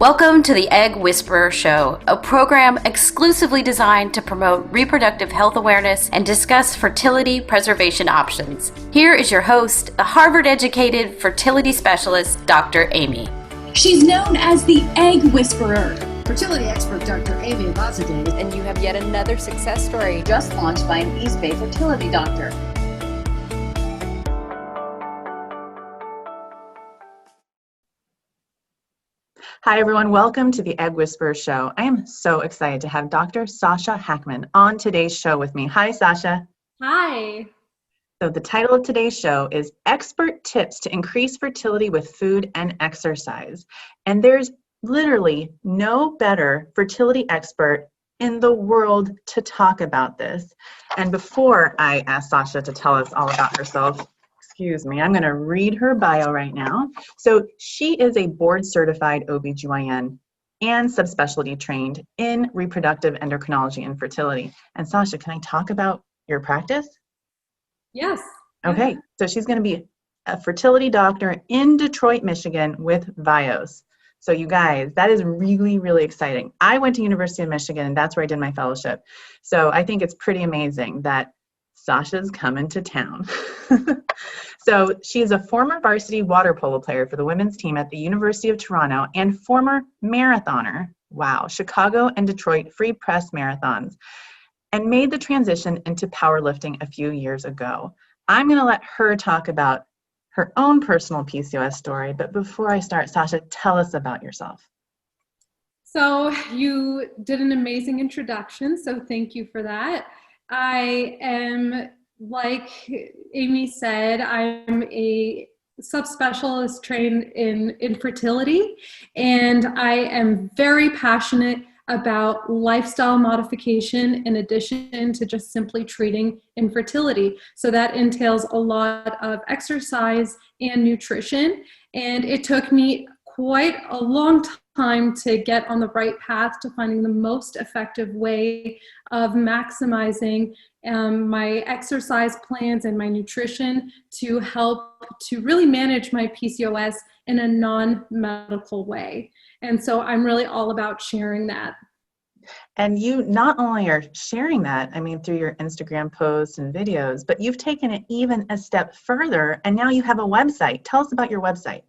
Welcome to the Egg Whisperer Show, a program exclusively designed to promote reproductive health awareness and discuss fertility preservation options. Here is your host, the Harvard-educated fertility specialist, Dr. Amy. She's known as the Egg Whisperer. Fertility expert Dr. Amy Abazadeh. And you have yet another success story Just launched by an East Bay fertility doctor. Hi, everyone. Welcome to the Egg Whisperer Show. I am so excited to have Dr. Sasha Hakman on today's show with me. Hi, Sasha. Hi. So the title of today's show is Expert Tips to Increase Fertility with Food and Exercise. And there's literally no better fertility expert in the world to talk about this. And before I ask Sasha to tell us all about herself, excuse me, I'm going to read her bio right now. So she is a board-certified OBGYN and subspecialty trained in reproductive endocrinology and fertility. And Sasha, can I talk about your practice? Yes. Okay, so she's going to be a fertility doctor in Detroit, Michigan with VIOS. So you guys, that is really, really exciting. I went to University of Michigan, and that's where I did my fellowship. So I think it's pretty amazing that Sasha's coming to town. So she is a former varsity water polo player for the women's team at the University of Toronto and former marathoner, wow, Chicago and Detroit Free Press marathons, and made the transition into powerlifting a few years ago. I'm going to let her talk about her own personal PCOS story, but before I start, Sasha, tell us about yourself. So you did an amazing introduction, so thank you for that. I am, like Amy said, I'm a subspecialist trained in infertility, and I am very passionate about lifestyle modification in addition to just simply treating infertility. So that entails a lot of exercise and nutrition, and it took me quite a long time to get on the right path to finding the most effective way of maximizing my exercise plans and my nutrition to help to really manage my PCOS in a non-medical way. And so I'm really all about sharing that. And you not only are sharing that, I mean, through your Instagram posts and videos, but you've taken it even a step further, and now you have a website. Tell us about your website.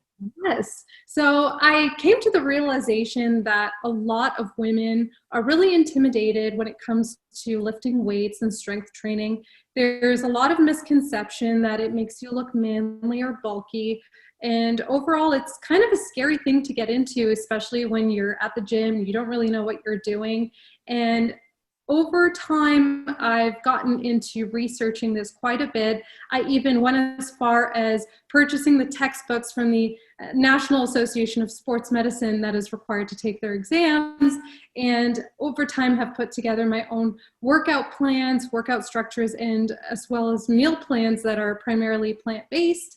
Yes. So I came to the realization that a lot of women are really intimidated when it comes to lifting weights and strength training. There's a lot of misconception that it makes you look manly or bulky. And overall, it's kind of a scary thing to get into, especially when you're at the gym, you don't really know what you're doing. And over time, I've gotten into researching this quite a bit. I even went as far as purchasing the textbooks from the National Association of Sports Medicine that is required to take their exams, and over time have put together my own workout plans, workout structures, and as well as meal plans that are primarily plant-based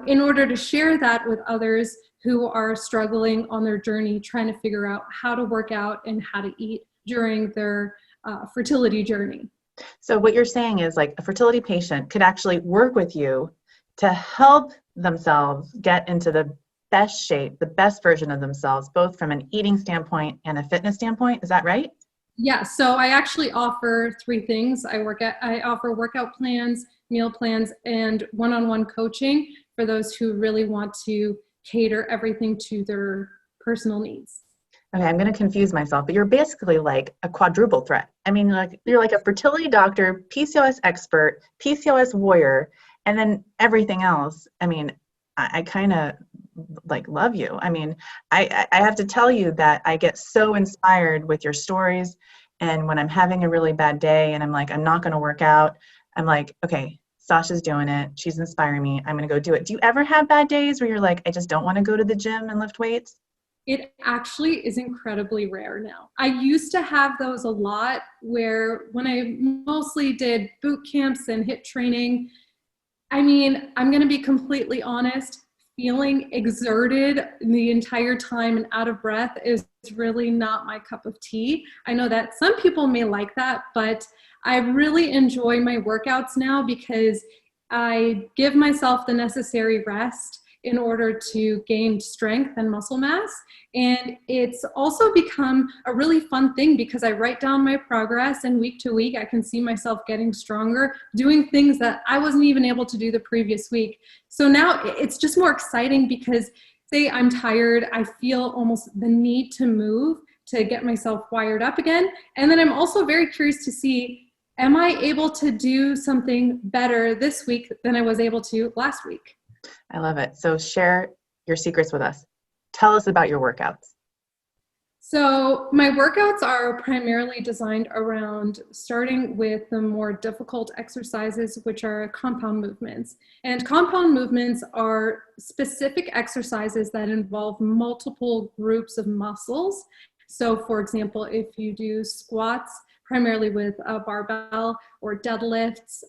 in order to share that with others who are struggling on their journey, trying to figure out how to work out and how to eat during their fertility journey. So what you're saying is, like, a fertility patient could actually work with you to help themselves get into the best shape, the best version of themselves, both from an eating standpoint and a fitness standpoint. Is that right? Yeah, so I actually offer three things. I offer workout plans, meal plans, and one-on-one coaching for those who really want to cater everything to their personal needs. Okay, I'm going to confuse myself, but you're basically like a quadruple threat. I mean, like, you're like a fertility doctor, PCOS expert, PCOS warrior, and then everything else. I mean, I kind of like love you. I mean, I have to tell you that I get so inspired with your stories. And when I'm having a really bad day and I'm like, I'm not going to work out, I'm like, okay, Sasha's doing it. She's inspiring me. I'm going to go do it. Do you ever have bad days where you're like, I just don't want to go to the gym and lift weights? It actually is incredibly rare now. I used to have those a lot, where when I mostly did boot camps and HIIT training, I mean, I'm going to be completely honest, feeling exerted the entire time and out of breath is really not my cup of tea. I know that some people may like that, but I really enjoy my workouts now because I give myself the necessary rest in order to gain strength and muscle mass. And it's also become a really fun thing because I write down my progress, and week to week I can see myself getting stronger, doing things that I wasn't even able to do the previous week. So now it's just more exciting because, say I'm tired, I feel almost the need to move to get myself wired up again. And then I'm also very curious to see, am I able to do something better this week than I was able to last week? I love it. So share your secrets with us. Tell us about your workouts. So my workouts are primarily designed around starting with the more difficult exercises, which are compound movements. And compound movements are specific exercises that involve multiple groups of muscles. So for example, if you do squats, primarily with a barbell, or deadlifts,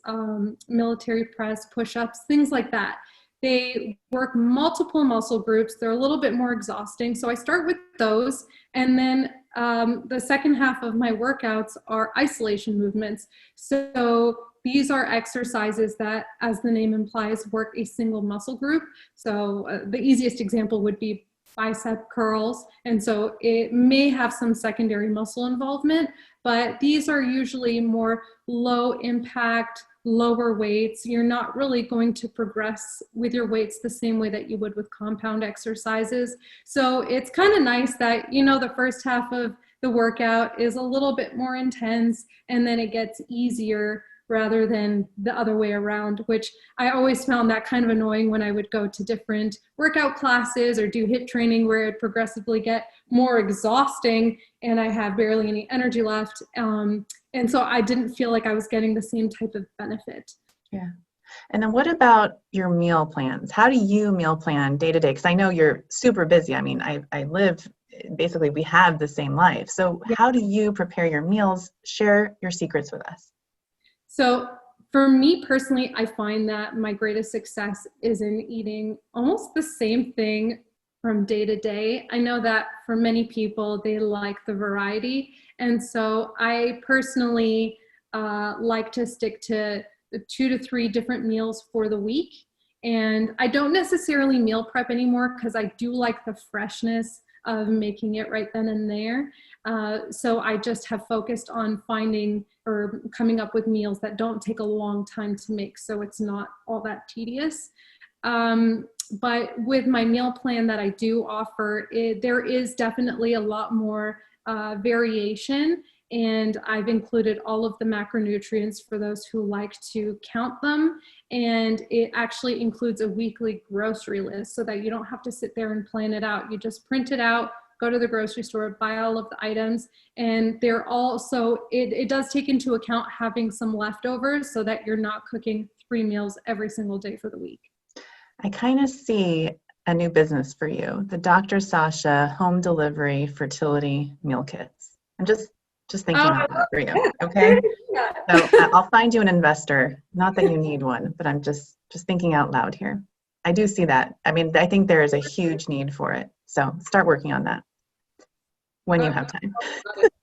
military press, push-ups, things like that. They work multiple muscle groups. They're a little bit more exhausting. So I start with those. And then the second half of my workouts are isolation movements. So these are exercises that, as the name implies, work a single muscle group. So the easiest example would be bicep curls. And so it may have some secondary muscle involvement, but these are usually more low impact, lower weights. You're not really going to progress with your weights the same way that you would with compound exercises. So it's kind of nice that, you know, the first half of the workout is a little bit more intense, and then it gets easier rather than the other way around, which I always found that kind of annoying when I would go to different workout classes or do HIIT training, where it progressively get more exhausting and I had barely any energy left. And so I didn't feel like I was getting the same type of benefit. Yeah. And then what about your meal plans? How do you meal plan day to day? Because I know you're super busy. I mean, I live, basically we have the same life. So how do you prepare your meals? Share your secrets with us. So for me personally, I find that my greatest success is in eating almost the same thing from day to day. I know that for many people, they like the variety. And so I personally like to stick to 2 to 3 different meals for the week. And I don't necessarily meal prep anymore because I do like the freshness of making it right then and there. So I just have focused on finding or coming up with meals that don't take a long time to make, so it's not all that tedious. But with my meal plan that I do offer, there is definitely a lot more variation, and I've included all of the macronutrients for those who like to count them. And it actually includes a weekly grocery list so that you don't have to sit there and plan it out. You just print it out, go to the grocery store, buy all of the items. And they're also, it does take into account having some leftovers so that you're not cooking 3 meals every single day for the week. I kind of see a new business for you, the Dr. Sasha home delivery fertility meal kits. I'm just thinking of that for you, okay? So I'll find you an investor. Not that you need one, but I'm just thinking out loud here. I do see that. I mean, I think there is a huge need for it. So start working on that when you have time.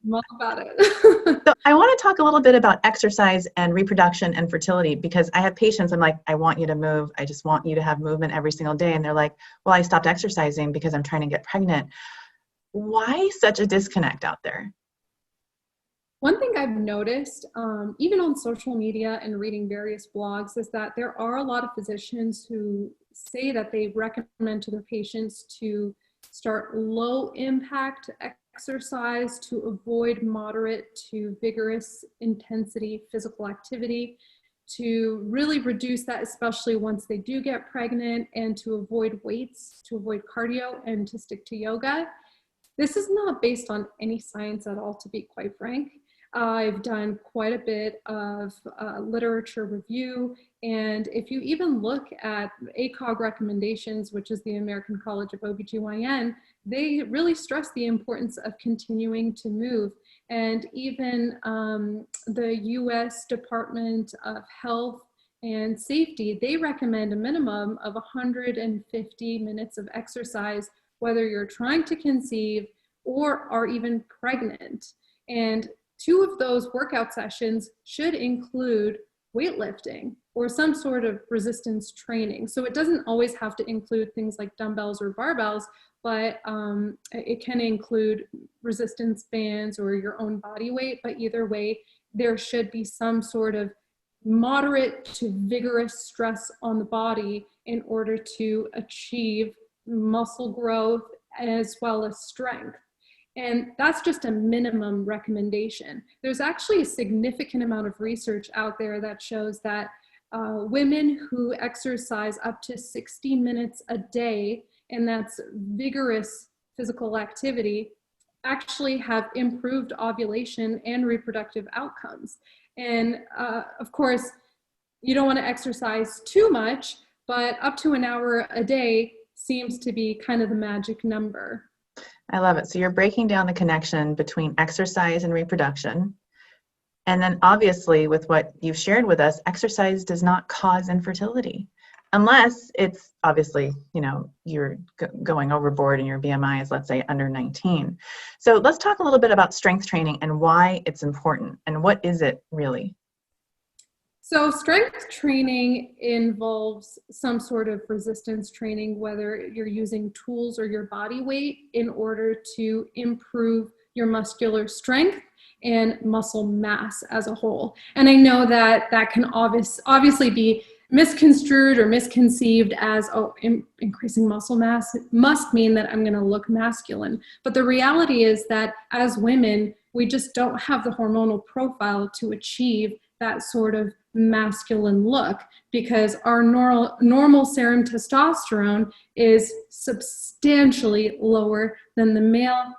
I'm all about it. So I want to talk a little bit about exercise and reproduction and fertility, because I have patients, I'm like, I want you to move. I just want you to have movement every single day. And they're like, well, I stopped exercising because I'm trying to get pregnant. Why such a disconnect out there? One thing I've noticed, even on social media and reading various blogs, is that there are a lot of physicians who say that they recommend to their patients to start low impact exercise to avoid moderate to vigorous intensity physical activity, to really reduce that, especially once they do get pregnant, and to avoid weights, to avoid cardio, and to stick to yoga. This is not based on any science at all, to be quite frank. I've done quite a bit of literature review, and if you even look at ACOG recommendations, which is the American College of OBGYN, they really stress the importance of continuing to move. And even the US Department of Health and Safety, they recommend a minimum of 150 minutes of exercise, whether you're trying to conceive or are even pregnant. And 2 of those workout sessions should include weightlifting or some sort of resistance training. So it doesn't always have to include things like dumbbells or barbells, but it can include resistance bands or your own body weight. But either way, there should be some sort of moderate to vigorous stress on the body in order to achieve muscle growth as well as strength. And that's just a minimum recommendation. There's actually a significant amount of research out there that shows that women who exercise up to 60 minutes a day, and that's vigorous physical activity, actually have improved ovulation and reproductive outcomes. And of course, you don't want to exercise too much, but up to an hour a day seems to be kind of the magic number. I love it. So you're breaking down the connection between exercise and reproduction. And then obviously with what you've shared with us, exercise does not cause infertility unless it's obviously, you're going overboard and your BMI is, let's say, under 19. So let's talk a little bit about strength training and why it's important and what is it really? So strength training involves some sort of resistance training, whether you're using tools or your body weight in order to improve your muscular strength and muscle mass as a whole. And I know that that can obviously be misconstrued or misconceived as, increasing muscle mass must mean that I'm going to look masculine. But the reality is that as women, we just don't have the hormonal profile to achieve that sort of masculine look, because our normal serum testosterone is substantially lower than the male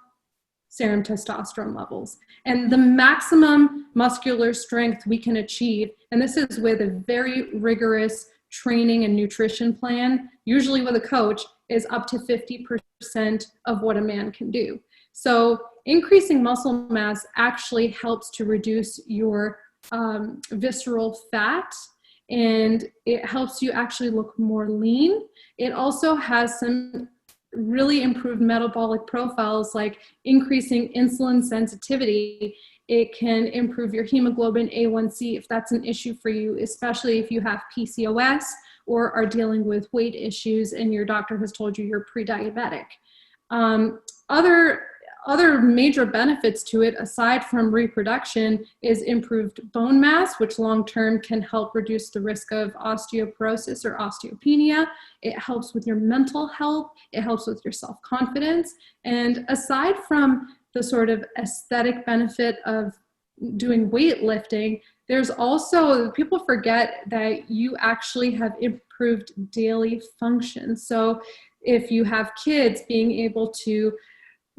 serum testosterone levels. And the maximum muscular strength we can achieve, and this is with a very rigorous training and nutrition plan, usually with a coach, is up to 50% of what a man can do. So increasing muscle mass actually helps to reduce your visceral fat, and it helps you actually look more lean. It also has some really improved metabolic profiles like increasing insulin sensitivity. It can improve your hemoglobin A1C if that's an issue for you, especially if you have PCOS or are dealing with weight issues and your doctor has told you you're pre-diabetic. Other major benefits to it, aside from reproduction, is improved bone mass, which long-term can help reduce the risk of osteoporosis or osteopenia. It helps with your mental health. It helps with your self-confidence. And aside from the sort of aesthetic benefit of doing weightlifting, there's also, people forget that you actually have improved daily function. So if you have kids, being able to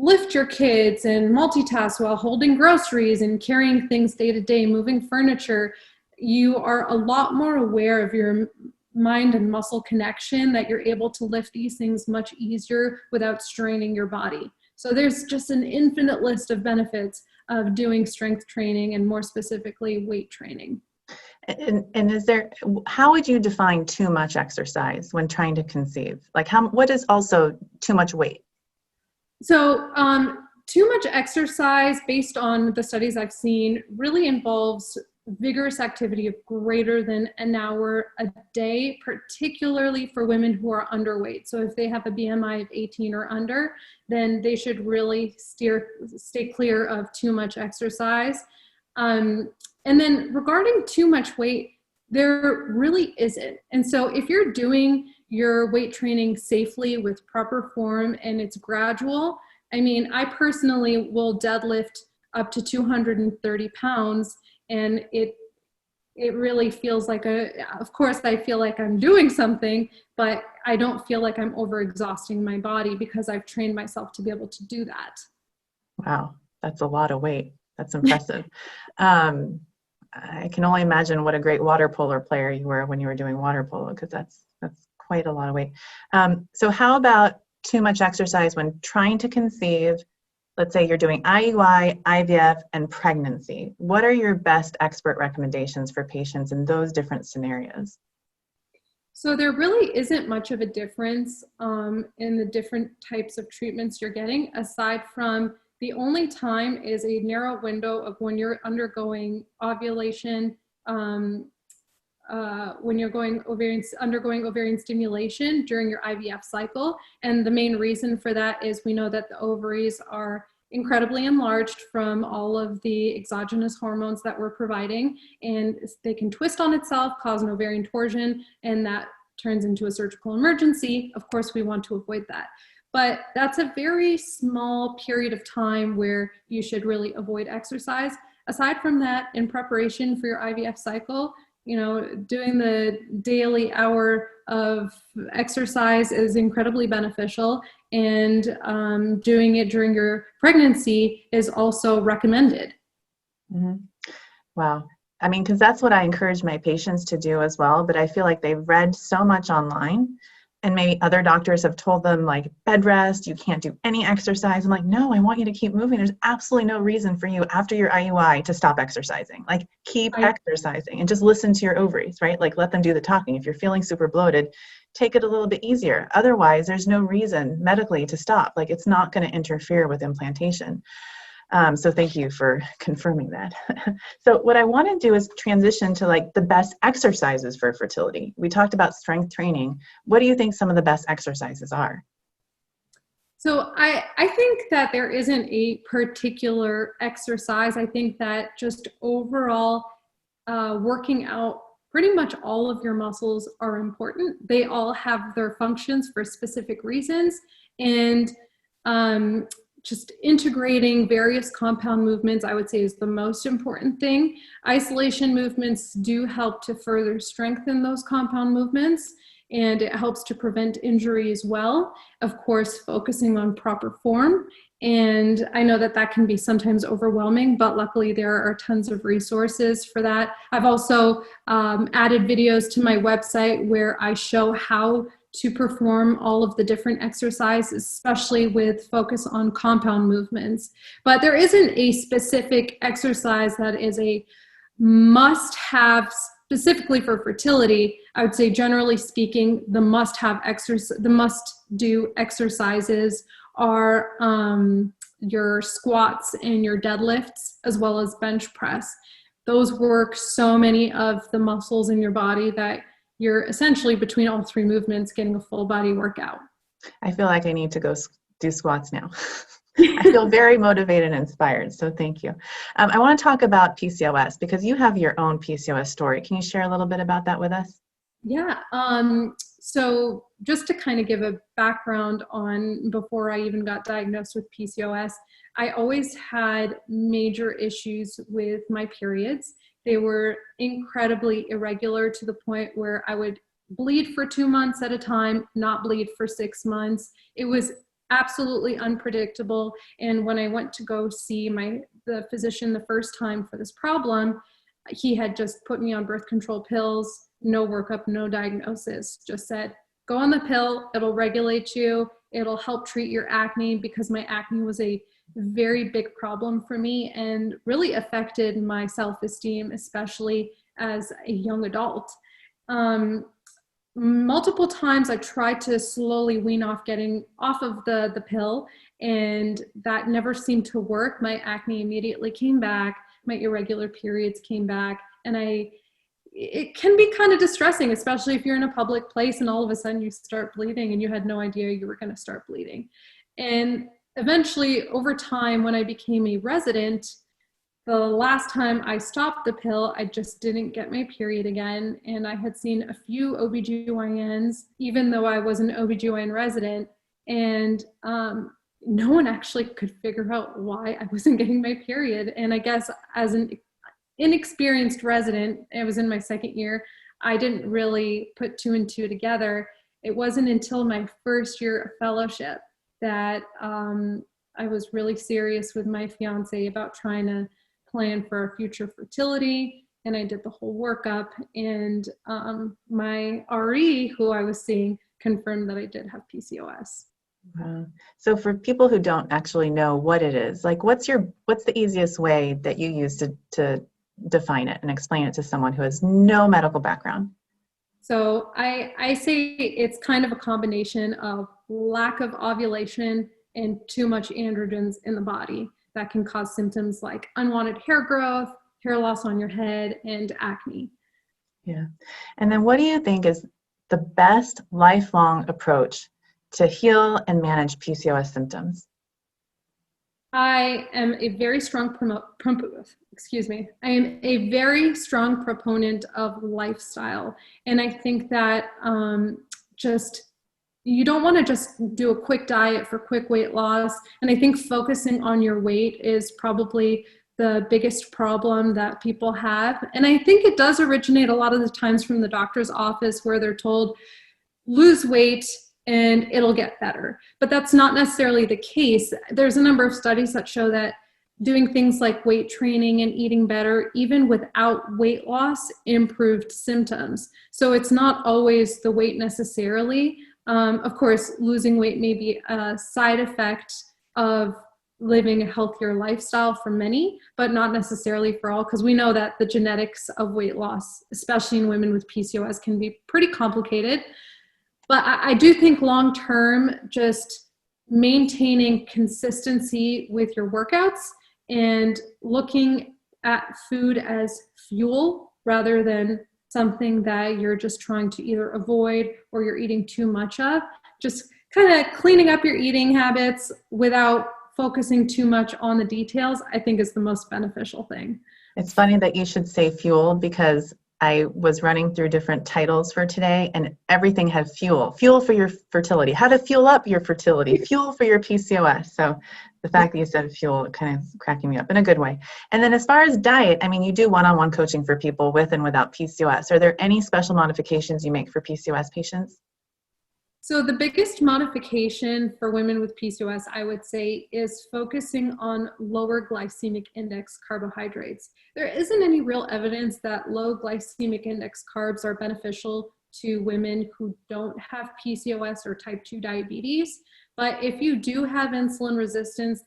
lift your kids and multitask while holding groceries and carrying things day to day, moving furniture, you are a lot more aware of your mind and muscle connection, that you're able to lift these things much easier without straining your body. So there's just an infinite list of benefits of doing strength training, and more specifically weight training. And how would you define too much exercise when trying to conceive? Like what is also too much weight? So too much exercise, based on the studies I've seen, really involves vigorous activity of greater than an hour a day, particularly for women who are underweight. So if they have a BMI of 18 or under, then they should really stay clear of too much exercise. And then regarding too much weight, there really isn't. And so if you're doing your weight training safely with proper form and it's gradual, I mean, I personally will deadlift up to 230 pounds, and it really feels like of course I feel like I'm doing something, but I don't feel like I'm overexhausting my body because I've trained myself to be able to do that. Wow, that's a lot of weight. That's impressive. I can only imagine what a great water polo player you were when you were doing water polo, because that's quite a lot of weight. So how about too much exercise when trying to conceive? Let's say you're doing IUI, IVF, and pregnancy. What are your best expert recommendations for patients in those different scenarios? So there really isn't much of a difference in the different types of treatments you're getting, aside from the only time is a narrow window of when you're undergoing ovulation when you're undergoing ovarian stimulation during your IVF cycle. And the main reason for that is we know that the ovaries are incredibly enlarged from all of the exogenous hormones that we're providing, and they can twist on itself, cause an ovarian torsion, and that turns into a surgical emergency. Of course, we want to avoid that. But that's a very small period of time where you should really avoid exercise. Aside from that, in preparation for your IVF cycle, doing the daily hour of exercise is incredibly beneficial, and doing it during your pregnancy is also recommended. Mm-hmm. Wow. I mean, because that's what I encourage my patients to do as well, but I feel like they've read so much online, and maybe other doctors have told them, like, bed rest, you can't do any exercise. I'm like, no, I want you to keep moving. There's absolutely no reason for you after your IUI to stop exercising. Like, keep exercising and just listen to your ovaries, right? Like, let them do the talking. If you're feeling super bloated, take it a little bit easier. Otherwise, there's no reason medically to stop. Like, it's not going to interfere with implantation. So thank you for confirming that. So what I want to do is transition to like the best exercises for fertility. We talked about strength training. What do you think some of the best exercises are? So I think that there isn't a particular exercise. I think that just overall working out pretty much all of your muscles are important. They all have their functions for specific reasons. And just integrating various compound movements, I would say, is the most important thing. Isolation movements do help to further strengthen those compound movements, and it helps to prevent injury as well. Of course, focusing on proper form. And I know that that can be sometimes overwhelming, but luckily there are tons of resources for that. I've also added videos to my website where I show how to perform all of the different exercises, especially with focus on compound movements. But there isn't a specific exercise that is a must-have specifically for fertility. I would say, generally speaking, the must-do exercises are your squats and your deadlifts, as well as bench press. Those work so many of the muscles in your body that you're essentially, between all three movements, getting a full body workout. I feel like I need to go do squats now. I feel very motivated and inspired, so thank you. I want to talk about PCOS because you have your own PCOS story. Can you share a little bit about that with us? Yeah. So just to kind of give a background on before I even got diagnosed with PCOS, I always had major issues with my periods. They were incredibly irregular to the point where I would bleed for 2 months at a time, not bleed for 6 months. It was absolutely unpredictable. And when I went to go see the physician the first time for this problem, he had just put me on birth control pills, no workup, no diagnosis, just said, go on the pill, it'll regulate you, it'll help treat your acne, because my acne was a very big problem for me and really affected my self-esteem, especially as a young adult. Multiple times I tried to slowly wean off getting off of the pill, and that never seemed to work. My acne immediately came back, my irregular periods came back, and it can be kind of distressing, especially if you're in a public place and all of a sudden you start bleeding and you had no idea you were going to start bleeding. And eventually, over time, when I became a resident, the last time I stopped the pill, I just didn't get my period again. And I had seen a few OBGYNs, even though I was an OBGYN resident, and no one actually could figure out why I wasn't getting my period. And I guess as an inexperienced resident, I was in my second year, I didn't really put 2 and 2 together. It wasn't until my first year of fellowship that I was really serious with my fiance about trying to plan for our future fertility. And I did the whole workup, and my RE, who I was seeing, confirmed that I did have PCOS. Wow. So for people who don't actually know what it is, like what's the easiest way that you use to define it and explain it to someone who has no medical background? So I say it's kind of a combination of lack of ovulation and too much androgens in the body that can cause symptoms like unwanted hair growth, hair loss on your head, and acne. Yeah. And then what do you think is the best lifelong approach to heal and manage PCOS symptoms? I am a very strong I am a very strong proponent of lifestyle. And I think that you don't want to just do a quick diet for quick weight loss. And I think focusing on your weight is probably the biggest problem that people have. And I think it does originate a lot of the times from the doctor's office, where they're told, lose weight and it'll get better. But that's not necessarily the case. There's a number of studies that show that doing things like weight training and eating better, even without weight loss, improved symptoms. So it's not always the weight necessarily. Of course, losing weight may be a side effect of living a healthier lifestyle for many, but not necessarily for all, because we know that the genetics of weight loss, especially in women with PCOS, can be pretty complicated. But I do think long-term, just maintaining consistency with your workouts and looking at food as fuel rather than something that you're just trying to either avoid or you're eating too much of, just kind of cleaning up your eating habits without focusing too much on the details, I think is the most beneficial thing. It's funny that you should say fuel, because I was running through different titles for today and everything had fuel for your fertility, how to fuel up your fertility, fuel for your PCOS. So the fact that you said fuel kind of cracking me up in a good way. And then as far as diet, I mean, you do one-on-one coaching for people with and without PCOS. Are there any special modifications you make for PCOS patients? So the biggest modification for women with PCOS, I would say, is focusing on lower glycemic index carbohydrates. There isn't any real evidence that low glycemic index carbs are beneficial to women who don't have PCOS or type 2 diabetes. But if you do have insulin resistance,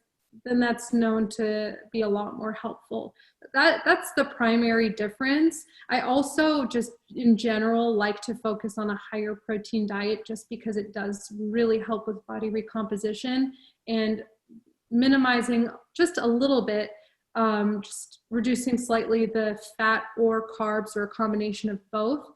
then that's known to be a lot more helpful. That's the primary difference. I also just in general like to focus on a higher protein diet, just because it does really help with body recomposition and minimizing just a little bit, just reducing slightly the fat or carbs or a combination of both.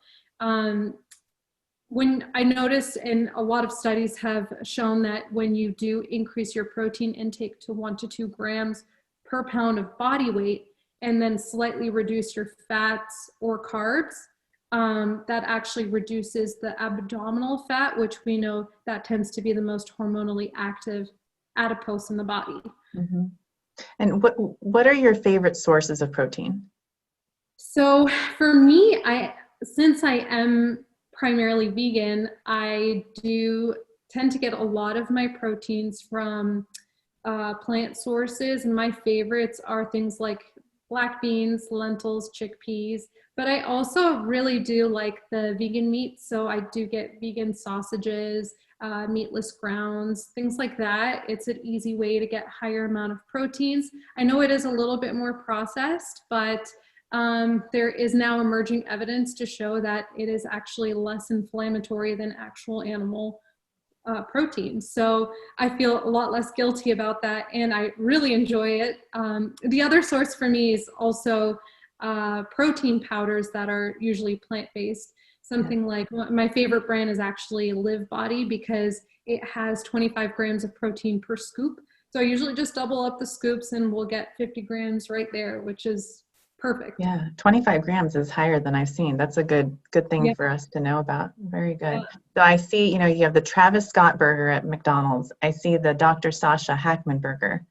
When I noticed, and a lot of studies have shown that when you do increase your protein intake to 1 to 2 grams per pound of body weight, and then slightly reduce your fats or carbs, that actually reduces the abdominal fat, which we know that tends to be the most hormonally active adipose in the body. Mm-hmm. And what are your favorite sources of protein? So for me, since I am primarily vegan, I do tend to get a lot of my proteins from plant sources, and my favorites are things like black beans, lentils, chickpeas, but I also really do like the vegan meat. So I do get vegan sausages, meatless grounds, things like that. It's an easy way to get higher amount of proteins. I know it is a little bit more processed, but there is now emerging evidence to show that it is actually less inflammatory than actual animal protein. So I feel a lot less guilty about that, and I really enjoy it. The other source for me is also protein powders that are usually plant-based. Something like my favorite brand is actually Live Body, because it has 25 grams of protein per scoop. So I usually just double up the scoops and we'll get 50 grams right there, which is perfect. Yeah, 25 grams is higher than I've seen. That's a good thing for us to know about. Very good. So I see, you have the Travis Scott burger at McDonald's. I see the Dr. Sasha Hakman burger,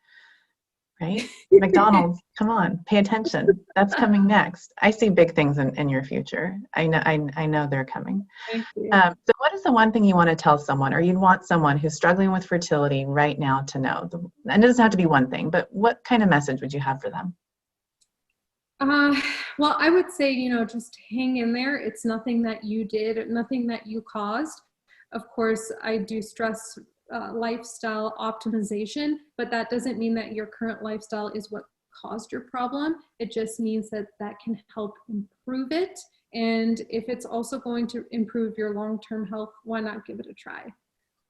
right? McDonald's, come on, pay attention. That's coming next. I see big things in your future. I know they're coming. Thank you. So what is the one thing you want to tell someone, or you'd want someone who's struggling with fertility right now to know? And it doesn't have to be one thing, but what kind of message would you have for them? Well, I would say, just hang in there. It's nothing that you did, nothing that you caused. Of course, I do stress lifestyle optimization, but that doesn't mean that your current lifestyle is what caused your problem. It just means that can help improve it. And if it's also going to improve your long-term health, why not give it a try?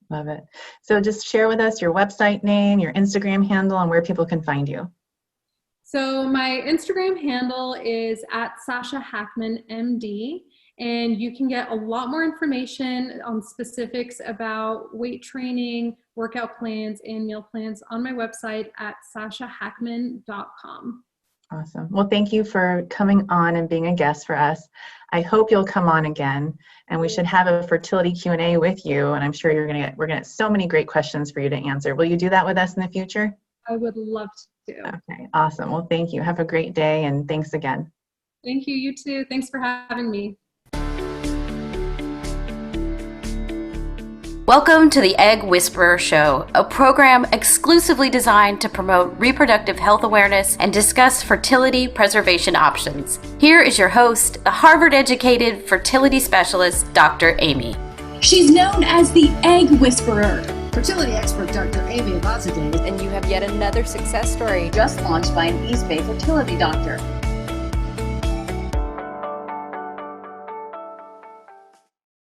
Love it. So just share with us your website name, your Instagram handle, and where people can find you. So my Instagram handle is at Sasha Hakman MD, and you can get a lot more information on specifics about weight training, workout plans, and meal plans on my website at sashahackman.com. Awesome. Well, thank you for coming on and being a guest for us. I hope you'll come on again, and we should have a fertility Q&A with you, and I'm sure we're going to get so many great questions for you to answer. Will you do that with us in the future? I would love to. Okay, awesome. Well, thank you. Have a great day, and thanks again. Thank you. You too. Thanks for having me. Welcome to the Egg Whisperer Show, a program exclusively designed to promote reproductive health awareness and discuss fertility preservation options. Here is your host, the Harvard-educated fertility specialist, Dr. Amy. She's known as the Egg Whisperer. Fertility expert Dr. Amy Abazadeh. And you have yet another success story. Just launched by an East Bay fertility doctor.